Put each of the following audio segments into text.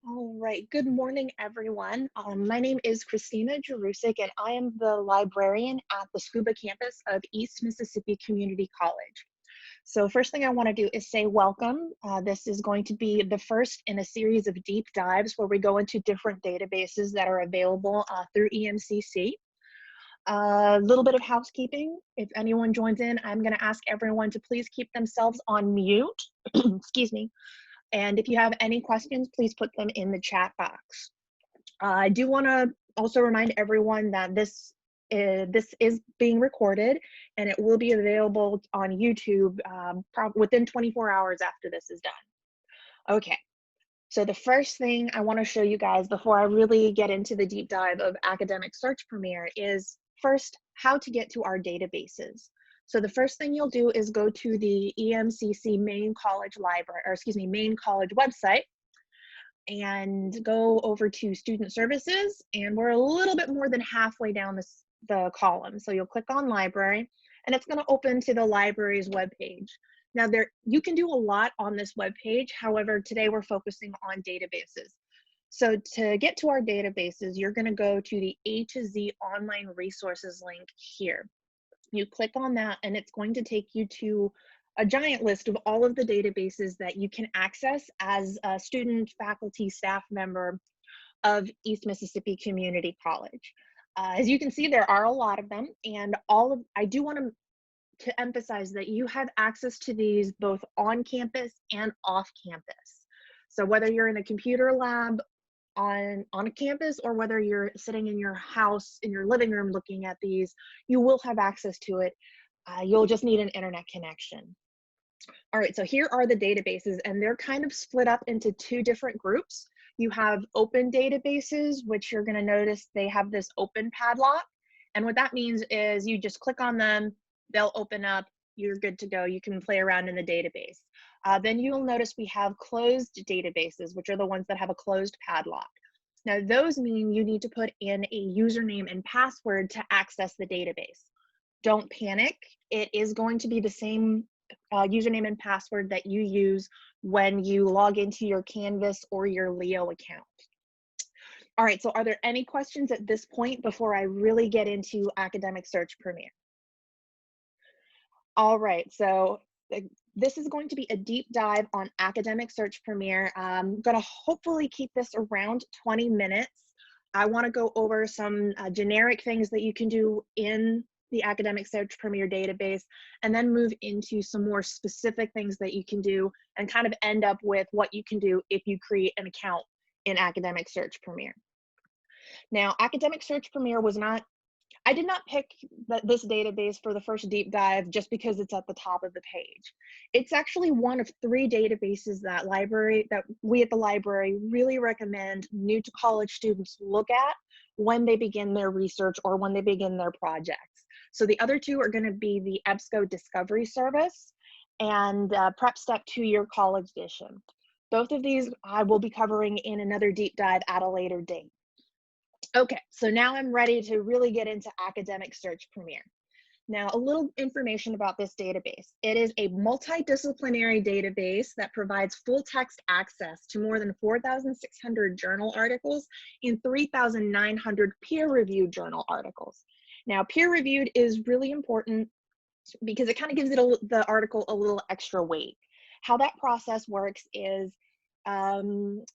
All right. Good morning, everyone. My name is Christina Jerusik, and I am the librarian at the Scuba campus of East Mississippi Community College. So first thing I want to do is say welcome. This is going to be the first in a series of deep dives where we go into different databases that are available through EMCC. A little bit of housekeeping. If anyone joins in, I'm going to ask everyone to please keep themselves on mute. Excuse me. And if you have any questions, please put them in the chat box. I do want to also remind everyone that this is being recorded and it will be available on YouTube within 24 hours after this is done. Okay, so the first thing I want to show you guys before I really get into the deep dive of Academic Search Premier is first how to get to our databases. So the first thing you'll do is go to the EMCC main college library, or excuse me, main college website, and go over to student services, and we're a little bit more than halfway down the column. So you'll click on library, and it's going to open to the library's webpage. Now you can do a lot on this webpage. However, today we're focusing on databases. So to get to our databases, you're going to go to the A to Z online resources link here. You click on that and it's going to take you to a giant list of all of the databases that you can access as a student, faculty, staff member of East Mississippi Community College. As you can see, there are a lot of them, and I do want to emphasize that you have access to these both on campus and off campus. So whether you're in a computer lab on a campus or whether you're sitting in your house, in your living room looking at these, you will have access to it. You'll just need an internet connection. All right, so here are the databases, and they're kind of split up into two different groups. You have open databases, which you're going to notice they have this open padlock. And what that means is you just click on them, they'll open up, you're good to go. You can play around in the database. Then you'll notice we have closed databases, which are the ones that have a closed padlock. Now, those mean you need to put in a username and password to access the database. Don't panic. It is going to be the same username and password that you use when you log into your Canvas or your Leo account. All right, so are there any questions at this point before I really get into Academic Search Premier? All right, so this is going to be a deep dive on Academic Search Premier. I'm going to hopefully keep this around 20 minutes. I want to go over some generic things that you can do in the Academic Search Premier database, and then move into some more specific things that you can do and kind of end up with what you can do if you create an account in Academic Search Premier. Now, Academic Search Premier I did not pick this database for the first deep dive just because it's at the top of the page. It's actually one of 3 databases that we at the library really recommend new to college students look at when they begin their research or when they begin their projects. So the other 2 are going to be the EBSCO Discovery Service and Prep Step 2-Year College Edition. Both of these I will be covering in another deep dive at a later date. Okay, so now I'm ready to really get into Academic Search Premier. Now, a little information about this database. It is a multidisciplinary database that provides full text access to more than 4,600 journal articles and 3,900 peer-reviewed journal articles. Now, peer-reviewed is really important because it kind of gives the article a little extra weight. How that process works is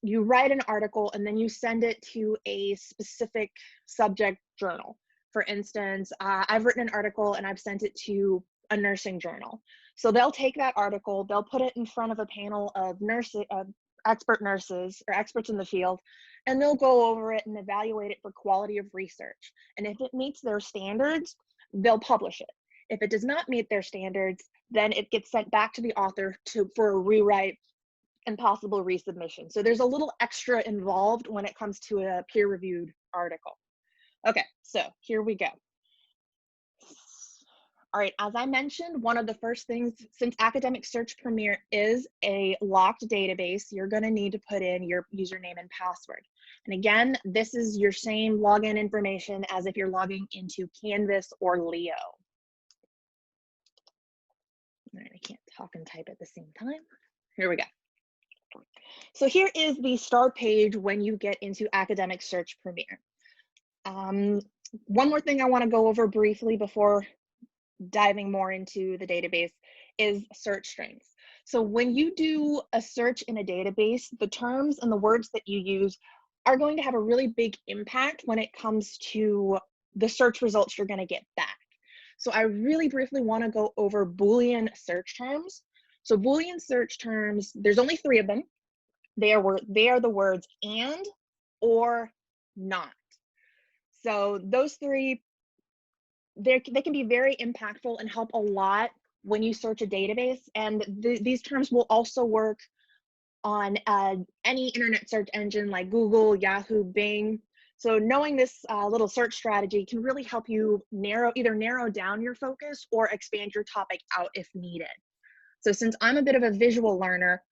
you write an article and then you send it to a specific subject journal. For instance, I've written an article and I've sent it to a nursing journal. So they'll take that article, they'll put it in front of a panel of expert nurses or experts in the field, and they'll go over it and evaluate it for quality of research. And if it meets their standards, they'll publish it. If it does not meet their standards, then it gets sent back to the author for a rewrite and possible resubmission. So there's a little extra involved when it comes to a peer-reviewed article. Okay, so here we go. All right, as I mentioned, one of the first things, since Academic Search Premier is a locked database, you're gonna need to put in your username and password. And again, this is your same login information as if you're logging into Canvas or Leo. All right, I can't talk and type at the same time. Here we go. So here is the start page when you get into Academic Search Premier. One more thing I want to go over briefly before diving more into the database is search strings. So when you do a search in a database, the terms and the words that you use are going to have a really big impact when it comes to the search results you're going to get back. So I really briefly want to go over Boolean search terms. So Boolean search terms, there's only 3 of them. They are the words and, or, not. So those 3, they can be very impactful and help a lot when you search a database. And these terms will also work on any internet search engine like Google, Yahoo, Bing. So knowing this little search strategy can really help you either narrow down your focus or expand your topic out if needed. So since I'm a bit of a visual learner,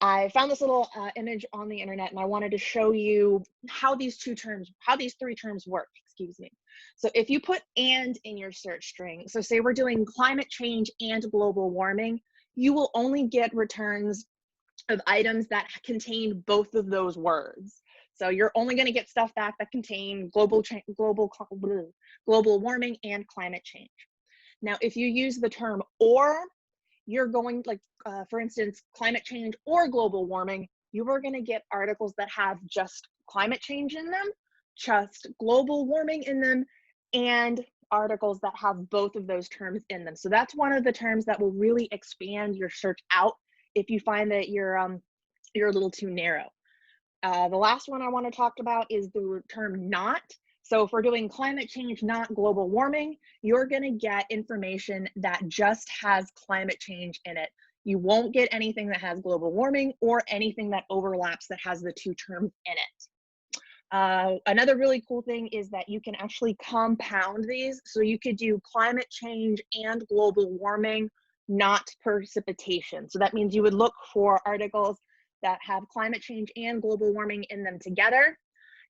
I found this little image on the internet, and I wanted to show you how these 3 terms work, excuse me. So if you put "and" in your search string, so say we're doing climate change and global warming, you will only get returns of items that contain both of those words. So you're only going to get stuff back that contain global warming and climate change. Now, if you use the term "or," you're going, like, for instance, climate change or global warming, you are going to get articles that have just climate change in them, just global warming in them, and articles that have both of those terms in them. So that's one of the terms that will really expand your search out if you find that you're a little too narrow. The last one I want to talk about is the term "not." So if we're doing climate change, not global warming, you're going to get information that just has climate change in it. You won't get anything that has global warming or anything that overlaps that has the 2 terms in it. Another really cool thing is that you can actually compound these. So you could do climate change and global warming, not precipitation. So that means you would look for articles that have climate change and global warming in them together,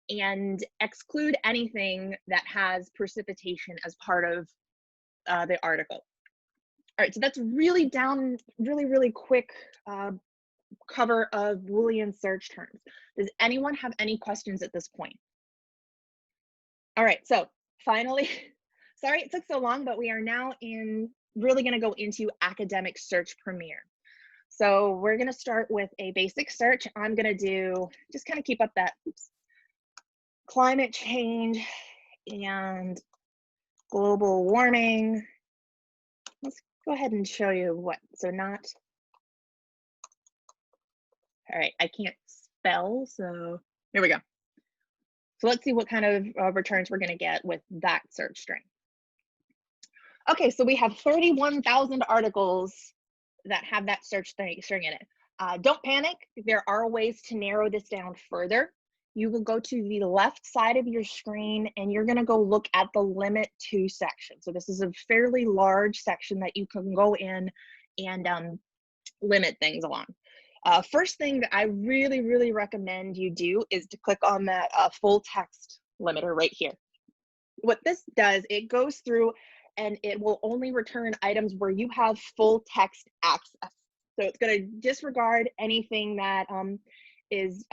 and exclude anything that has precipitation as part of the article. All right, so that's really quick cover of Boolean search terms. Does anyone have any questions at this point? All right, so finally, sorry it took so long, but we are now really going to go into Academic Search Premier. So we're going to start with a basic search. I'm going to just kind of keep up that, climate change and global warming. Let's go ahead and show you what. So not, all right, I can't spell, so here we go. So let's see what kind of returns we're going to get with that search string. Okay, so we have 31,000 articles that have that search string in it. Don't panic, there are ways to narrow this down further. You will go to the left side of your screen and you're going to go look at the limit to section. So this is a fairly large section that you can go in and limit things along. First thing that I really recommend you do is to click on that full text limiter right here. What this does, it goes through and it will only return items where you have full text access. So it's going to disregard anything that is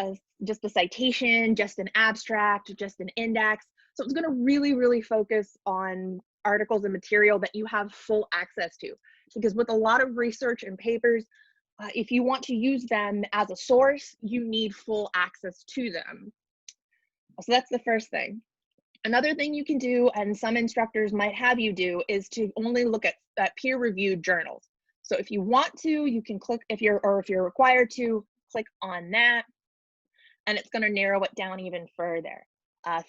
just a citation, just an abstract, just an index. So it's going to really focus on articles and material that you have full access to. Because with a lot of research and papers, if you want to use them as a source, you need full access to them. So that's the first thing. Another thing you can do, and some instructors might have you do, is to only look at peer-reviewed journals. So if you want to, you can click, if you're required to, click on that, and it's going to narrow it down even further.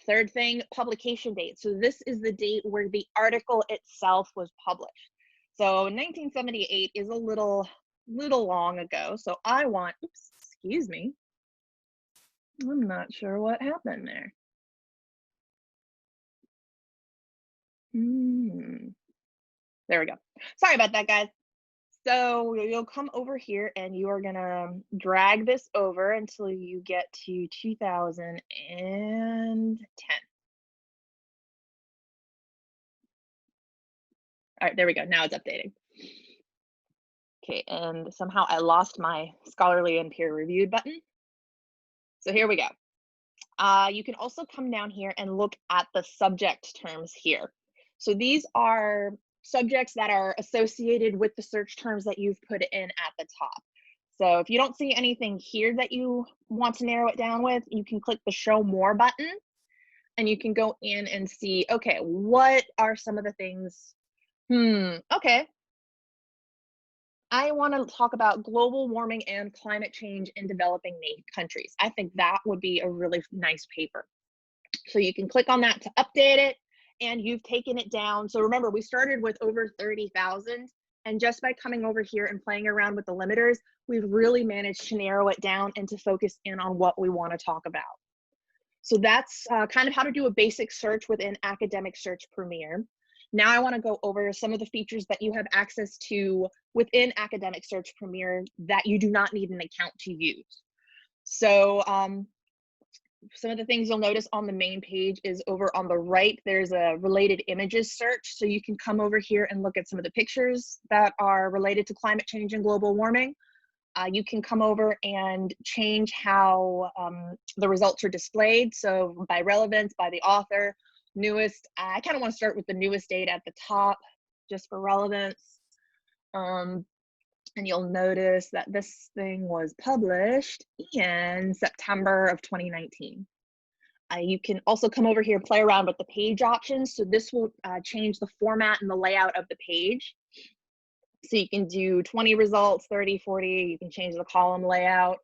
Third thing, publication date. So this is the date where the article itself was published. So 1978 is a little long ago. So I want, oops, excuse me. I'm not sure what happened there. There we go. Sorry about that, guys. So you'll come over here and you are gonna drag this over until you get to 2010. All right, there we go. Now it's updating. Okay, and somehow I lost my scholarly and peer reviewed button. So here we go. You can also come down here and look at the subject terms here. So these are subjects that are associated with the search terms that you've put in at the top. So if you don't see anything here that you want to narrow it down with, you can click the Show More button, and you can go in and see, okay, what are some of the things? Okay. I want to talk about global warming and climate change in developing countries. I think that would be a really nice paper. So you can click on that to update it, and you've taken it down. So remember, we started with over 30,000, and just by coming over here and playing around with the limiters, we've really managed to narrow it down and to focus in on what we want to talk about. So that's kind of how to do a basic search within Academic Search Premier. Now I want to go over some of the features that you have access to within Academic Search Premier that you do not need an account to use. So some of the things you'll notice on the main page is over on the right, there's a related images search. So you can come over here and look at some of the pictures that are related to climate change and global warming. You can come over and change how the results are displayed. So by relevance, by the author, newest. I kind of want to start with the newest date at the top, just for relevance. And you'll notice that this thing was published in September of 2019. You can also come over here and play around with the page options. So this will change the format and the layout of the page. So you can do 20 results, 30, 40, you can change the column layout.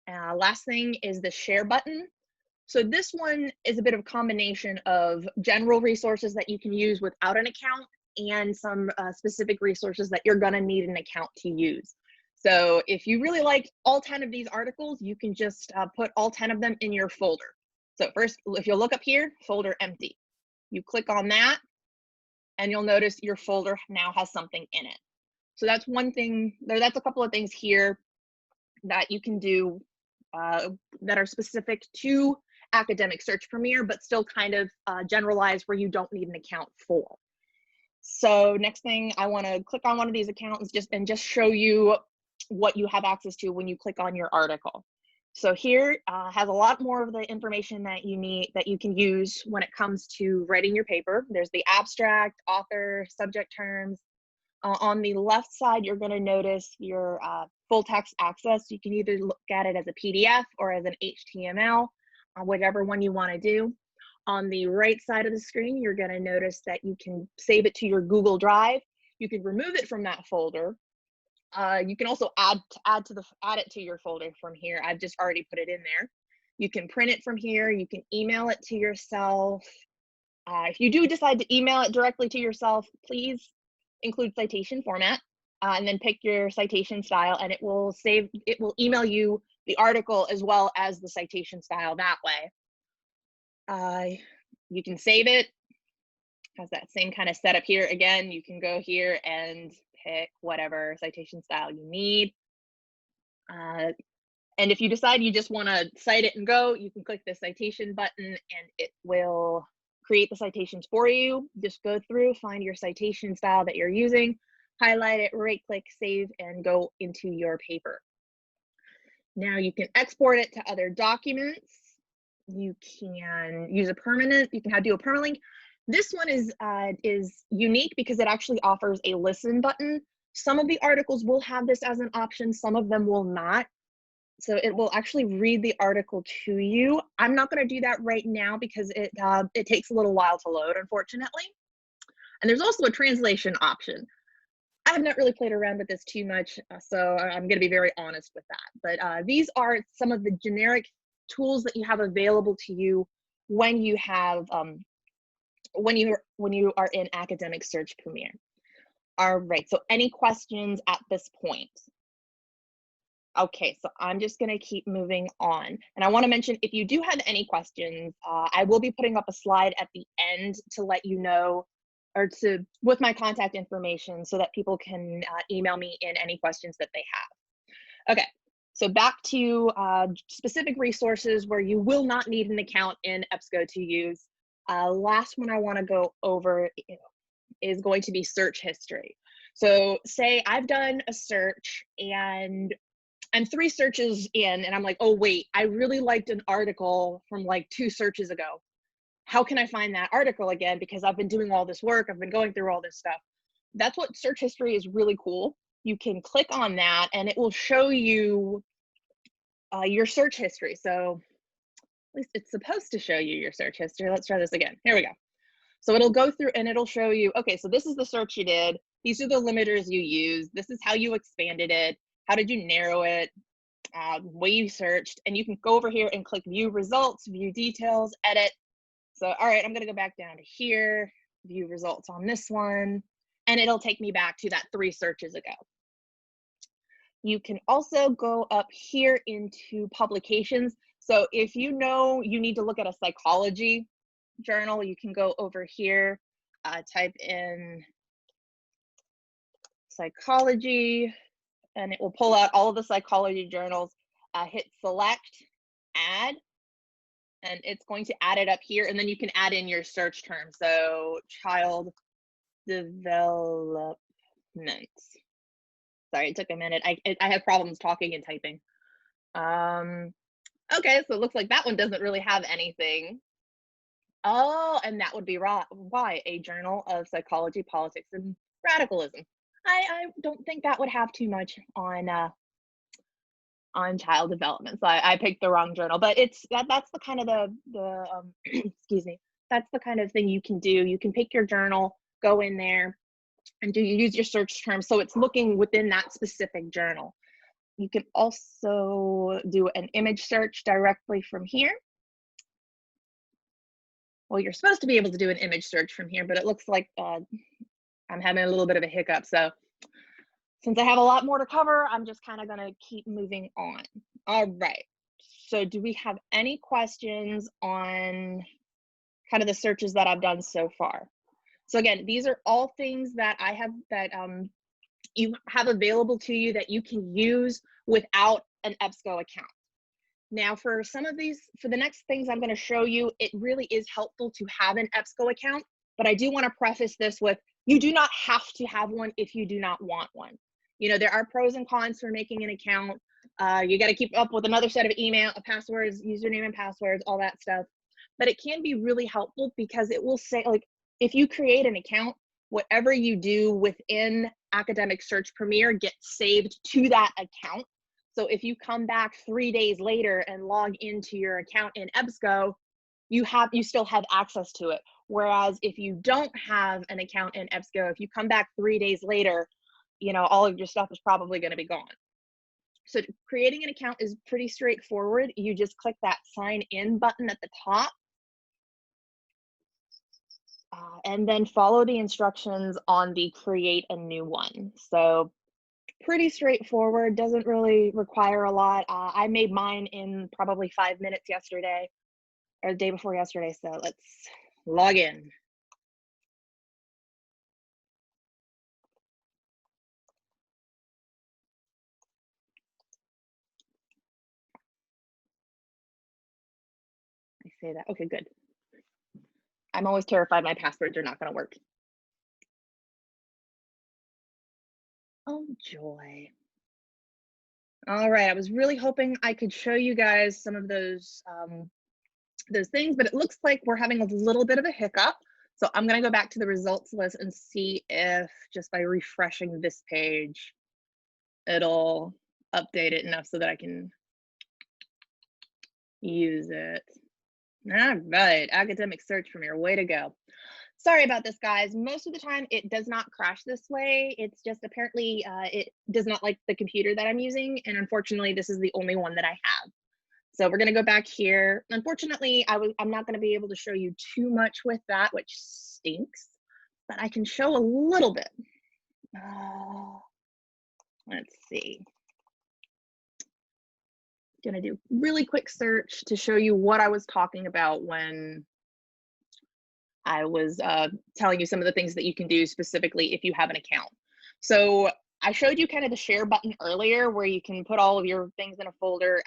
Last thing is the share button. So this one is a bit of a combination of general resources that you can use without an account and some specific resources that you're gonna need an account to use. So if you really like all 10 of these articles, you can just put all 10 of them in your folder. So first, if you'll look up here, folder empty. You click on that, and you'll notice your folder now has something in it. So that's one thing, that's a couple of things here that you can do that are specific to Academic Search Premier, but still kind of generalized where you don't need an account for. So next thing, I want to click on one of these accounts and just show you what you have access to when you click on your article. So here has a lot more of the information that you need, that you can use when it comes to writing your paper. There's the abstract, author, subject terms. On the left side, you're going to notice your full text access. You can either look at it as a PDF or as an HTML, whatever one you want to do. On the right side of the screen, you're going to notice that you can save it to your Google Drive. You can remove it from that folder. You can also add it to your folder from here. I've just already put it in there. You can print it from here. You can email it to yourself. If you do decide to email it directly to yourself, please include citation format, and then pick your citation style, and it will email you the article as well as the citation style that way. You can save it. Has that same kind of setup here. Again, you can go here and pick whatever citation style you need. And if you decide you just want to cite it and go, you can click the citation button and it will create the citations for you. Just go through, find your citation style that you're using, highlight it, right click, save, and go into your paper. Now you can export it to other documents. You can use you can do a permalink. This one is unique because it actually offers a listen button. Some of the articles will have this as an option, some of them will not. So it will actually read the article to you. I'm not going to do that right now because it takes a little while to load, unfortunately. And there's also a translation option. I have not really played around with this too much, so I'm going to be very honest with that. But these are some of the generic tools that you have available to you when you have when you are in Academic Search Premier. All right. So any questions at this point? Okay, so I'm just going to keep moving on. And I want to mention, if you do have any questions, I will be putting up a slide at the end to let you know, or with my contact information so that people can email me in any questions that they have. Okay, so back to specific resources where you will not need an account in EBSCO to use. Last one I want to go over is going to be search history. So say I've done a search and I'm 3 searches in and I'm like, oh wait, I really liked an article from like 2 searches ago. How can I find that article again? Because I've been doing all this work, I've been going through all this stuff. That's what search history is really cool. You can click on that and it will show you your search history. So at least it's supposed to show you your search history. Let's try this again. Here we go. So it'll go through and it'll show you, okay, so this is the search you did. These are the limiters you used. This is how you expanded it. How did you narrow it? Way you searched. And you can go over here and click view results, view details, edit. So, all right, I'm gonna go back down to here, view results on this one, and it'll take me back to that 3 searches ago. You can also go up here into publications. So if you know you need to look at a psychology journal, you can go over here, type in psychology, and it will pull out all of the psychology journals. Hit select, add, and it's going to add it up here, and then you can add in your search term. So child development. Sorry, it took a minute. I have problems talking and typing. Okay, so it looks like that one doesn't really have anything. Oh, and that would be why a journal of psychology, politics, and radicalism. I don't think that would have too much on child development. So I picked the wrong journal, but that's the kind of the excuse me, that's the kind of thing you can do. You can pick your journal, go in there, and use your search term so it's looking within that specific journal. You can also do an image search directly from here. Well, you're supposed to be able to do an image search from here, but it looks like I'm having a little bit of a hiccup. So since I have a lot more to cover, I'm just kind of going to keep moving on. All right. So do we have any questions on kind of the searches that I've done so far? So again, these are all things that I have that you have available to you that you can use without an EBSCO account. Now for some of these, for the next things I'm going to show you, it really is helpful to have an EBSCO account, but I do want to preface this with, you do not have to have one if you do not want one. You know, there are pros and cons for making an account. You got to keep up with another set of email, passwords, username and passwords, all that stuff. But it can be really helpful because it will say, like, if you create an account, whatever you do within Academic Search Premier gets saved to that account. So if you come back 3 days later and log into your account in EBSCO, you still have access to it. Whereas if you don't have an account in EBSCO, if you come back 3 days later, you know, all of your stuff is probably going to be gone. So creating an account is pretty straightforward. You just click that sign in button at the top. And then follow the instructions on the create a new one. So pretty straightforward, doesn't really require a lot. I made mine in probably 5 minutes yesterday, or the day before yesterday. So let's log in. I say that, okay, good. I'm always terrified my passwords are not going to work. Oh, joy. All right, I was really hoping I could show you guys some of those things, but it looks like we're having a little bit of a hiccup. So I'm going to go back to the results list and see if just by refreshing this page, it'll update it enough so that I can use it. All right, Academic Search Premier, way to go. Sorry about this, guys. Most of the time it does not crash this way. It's just apparently it does not like the computer that I'm using. And unfortunately, this is the only one that I have. So we're going to go back here. Unfortunately, I'm not going to be able to show you too much with that, which stinks, but I can show a little bit. Let's see. I'm going to do really quick search to show you what I was talking about when I was telling you some of the things that you can do specifically if you have an account. So I showed you kind of the share button earlier where you can put all of your things in a folder,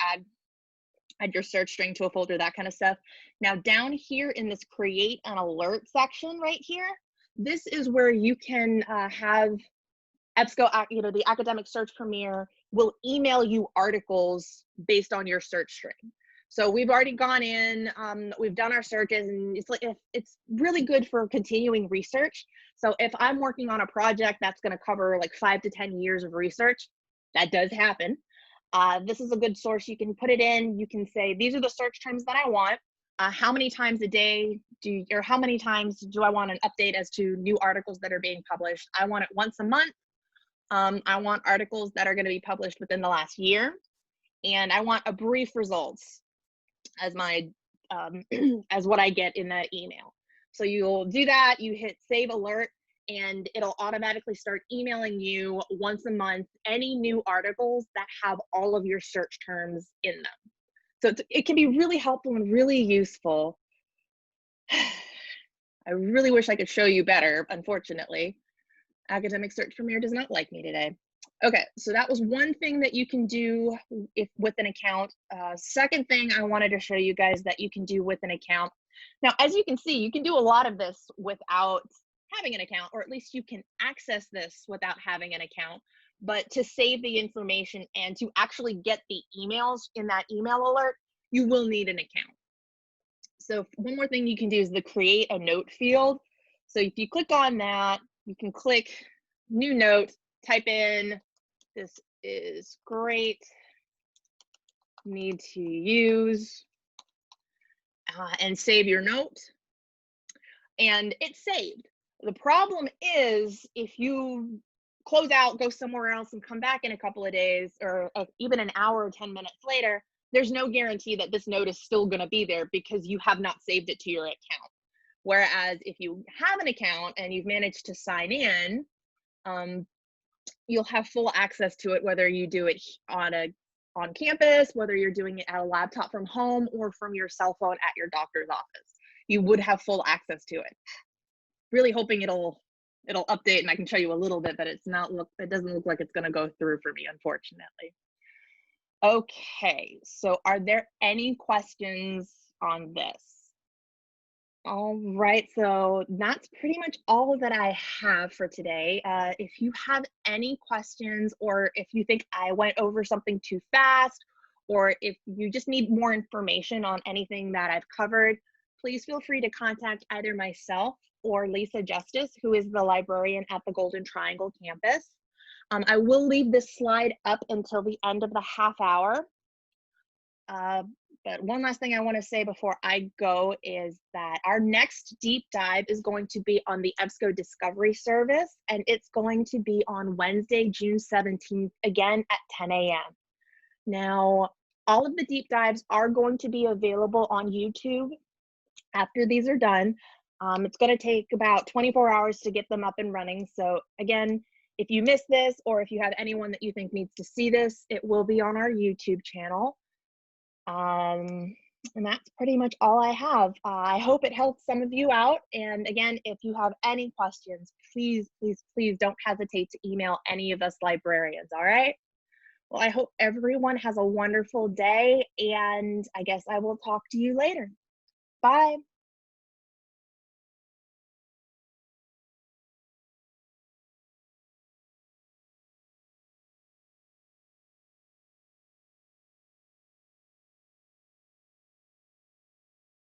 add your search string to a folder, that kind of stuff. Now down here in this create an alert section right here, this is where you can have EBSCO, you know, the Academic Search Premier will email you articles based on your search string. So we've already gone in, we've done our searches, and it's really good for continuing research. So if I'm working on a project that's going to cover like 5 to 10 years of research, that does happen. This is a good source. You can put it in. You can say, these are the search terms that I want. How many times a day or how many times do I want an update as to new articles that are being published? I want it once a month. I want articles that are going to be published within the last year. And I want a brief results as my as what I get in that email. So you'll do that, you hit save alert, and it'll automatically start emailing you once a month any new articles that have all of your search terms in them. So it can be really helpful and really useful. I really wish I could show you better, unfortunately. Academic Search Premier does not like me today. Okay, so that was one thing that you can do with an account. Second thing I wanted to show you guys that you can do with an account. Now, as you can see, you can do a lot of this without having an account, or at least you can access this without having an account. But to save the information and to actually get the emails in that email alert, you will need an account. So one more thing you can do is the create a note field. So if you click on that, you can click new note, type in, this is great, need to use, and save your note. And it's saved. The problem is if you close out, go somewhere else, and come back in a couple of days, or even an hour or 10 minutes later, there's no guarantee that this note is still going to be there because you have not saved it to your account. Whereas if you have an account and you've managed to sign in, you'll have full access to it, whether you do it on campus, whether you're doing it at a laptop from home or from your cell phone at your doctor's office. You would have full access to it. Really hoping it'll update and I can show you a little bit, but it doesn't look like it's going to go through for me, unfortunately. Okay, so are there any questions on this? All right, so that's pretty much all that I have for today. If you have any questions, or if you think I went over something too fast, or if you just need more information on anything that I've covered, please feel free to contact either myself or Lisa Justice, who is the librarian at the Golden Triangle campus. I will leave this slide up until the end of the half hour. But one last thing I want to say before I go is that our next deep dive is going to be on the EBSCO Discovery Service, and it's going to be on Wednesday, June 17th, again at 10 a.m. Now, all of the deep dives are going to be available on YouTube after these are done. It's going to take about 24 hours to get them up and running. So again, if you miss this, or if you have anyone that you think needs to see this, it will be on our YouTube channel. And that's pretty much all I have. I hope it helps some of you out. And again, if you have any questions, please, please, please don't hesitate to email any of us librarians, all right? Well, I hope everyone has a wonderful day, and I guess I will talk to you later. Bye.